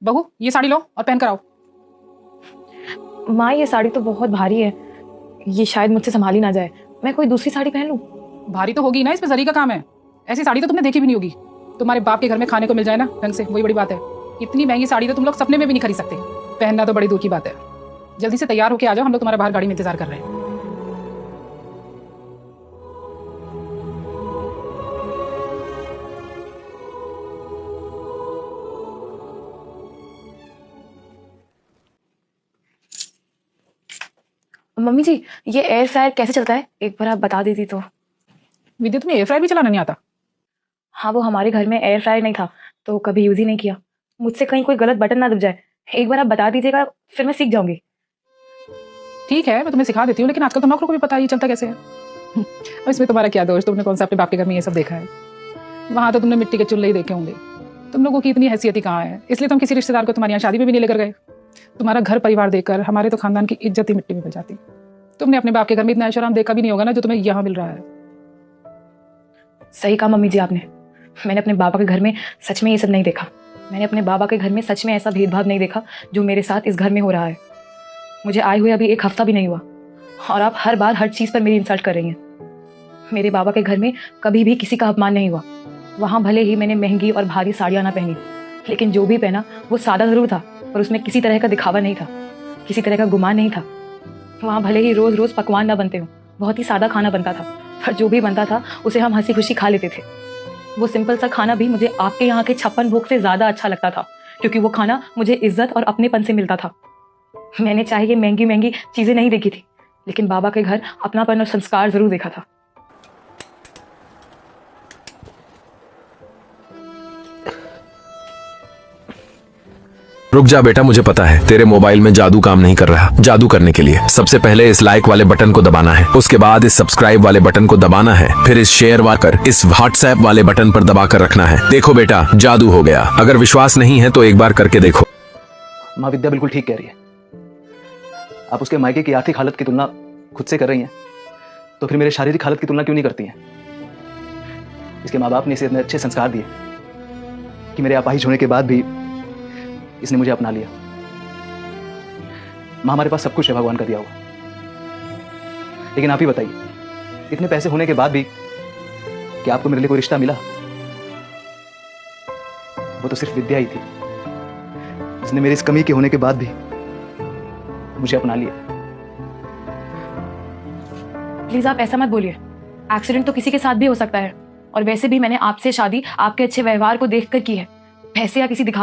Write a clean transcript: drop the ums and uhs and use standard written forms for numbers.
बहू ये साड़ी लो और पहन कर आओ। माँ ये साड़ी तो बहुत भारी है, ये शायद मुझसे संभाली ना जाए। मैं कोई दूसरी साड़ी पहन लूं? भारी तो होगी ना, इसमें जरी का काम है। ऐसी साड़ी तो तुमने देखी भी नहीं होगी। तुम्हारे बाप के घर में खाने को मिल जाए ना ढंग से, वही बड़ी बात है। इतनी महंगी साड़ी तो तुम लोग सपने में भी नहीं खरीद सकते। पहनना तो बड़ी दूर की बात है। जल्दी से तैयार होके आ जाओ, हम लोग तुम्हारे बाहर गाड़ी में इंतजार कर रहे हैं। मम्मी जी, ये एयर फ्रायर कैसे चलता है, एक बार आप बता देती तो। विद्या तुम्हें एयर फ्रायर भी चलाना नहीं आता? हाँ, वो हमारे घर में एयर फ्रायर नहीं था तो कभी यूज ही नहीं किया। मुझसे कहीं कोई गलत बटन ना दब जाए, एक बार आप बता दीजिएगा, फिर मैं सीख जाऊंगी। ठीक है, मैं तुम्हें सिखा देती हूँ, लेकिन आजकल तुम लोग को भी पता ही चलता कैसे है। और इसमें तुम्हारा क्या दोष, तुमने कौन सा अपने बाप के घर में ये सब देखा है? वहां तो तुमने मिट्टी के चूल्हे ही देखे होंगे। तुम लोगों की इतनी हैसियत ही कहाँ है, इसलिए तुम किसी रिश्तेदार को तुम्हारी यहाँ शादी में भी नहीं लेकर गए। तुम्हारा घर परिवार देखकर हमारे तो खानदान की इज्जत ही मिट्टी में मिल जाती। तुमने अपने बाप के घर में इतना ऐशोआराम देखा भी नहीं होगा ना जो तुम्हें यहाँ मिल रहा है। सही कहा मम्मी जी आपने, मैंने अपने बाबा के घर में सच में ये सब नहीं देखा। मैंने अपने बाबा के घर में सच में ऐसा भेदभाव नहीं देखा जो मेरे साथ इस घर में हो रहा है। मुझे आए हुए अभी एक हफ्ता भी नहीं हुआ और आप हर बार हर चीज़ पर मेरी इंसल्ट कर रही हैं। मेरे बाबा के घर में कभी भी किसी का अपमान नहीं हुआ। वहाँ भले ही मैंने महंगी और भारी साड़ियाँ ना पहनी, लेकिन जो भी पहना वो सादा ज़रूर था, पर उसमें किसी तरह का दिखावा नहीं था, किसी तरह का गुमान नहीं था। वहाँ भले ही रोज़ रोज़ पकवान ना बनते हों, बहुत ही सादा खाना बनता था, पर जो भी बनता था उसे हम हंसी खुशी खा लेते थे। वो सिंपल सा खाना भी मुझे आपके यहाँ के 56 भोग से ज़्यादा अच्छा लगता था, क्योंकि वो खाना मुझे इज्जत और अपनेपन से मिलता था। मैंने चाहे ये महंगी महंगी चीज़ें नहीं देखी थी, लेकिन बाबा के घर अपनापन और संस्कार ज़रूर देखा था। रुक जा बेटा, मुझे पता है तेरे मोबाइल में जादू काम नहीं कर रहा। जादू करने के लिए सबसे पहले इस लाइक वाले बटन को दबाना है, उसके बाद इस सब्सक्राइब वाले बटन को दबाना है, फिर इस शेयर वाकर इस व्हाट्सएप वाले बटन पर दबाकर रखना है। देखो बेटा, जादू हो गया। अगर विश्वास नहीं है तो एक बार करके देखो। माँ विद्या बिल्कुल ठीक कह रही है। आप उसके मायके की आर्थिक हालत की तुलना खुद से कर रही हैं, तो फिर मेरे शारीरिक हालत की तुलना क्यों नहीं करती हैं? इसके माँ बाप ने इसे इतने अच्छे संस्कार दिए कि मेरे अपाहिज होने के बाद भी इसने मुझे अपना लिया। माँ, हमारे पास सब कुछ है भगवान का दिया हुआ, लेकिन आप ही बताइए, इतने पैसे होने के बाद भी क्या आपको मेरे लिए कोई रिश्ता मिला? वो तो सिर्फ विद्या ही थी जिसने मेरी इस कमी के होने के बाद भी मुझे अपना लिया। प्लीज आप ऐसा मत बोलिए, एक्सीडेंट तो किसी के साथ भी हो सकता है, और वैसे भी मैंने आपसे शादी आपके अच्छे व्यवहार को देखकर की है, पैसे या किसी दिखावे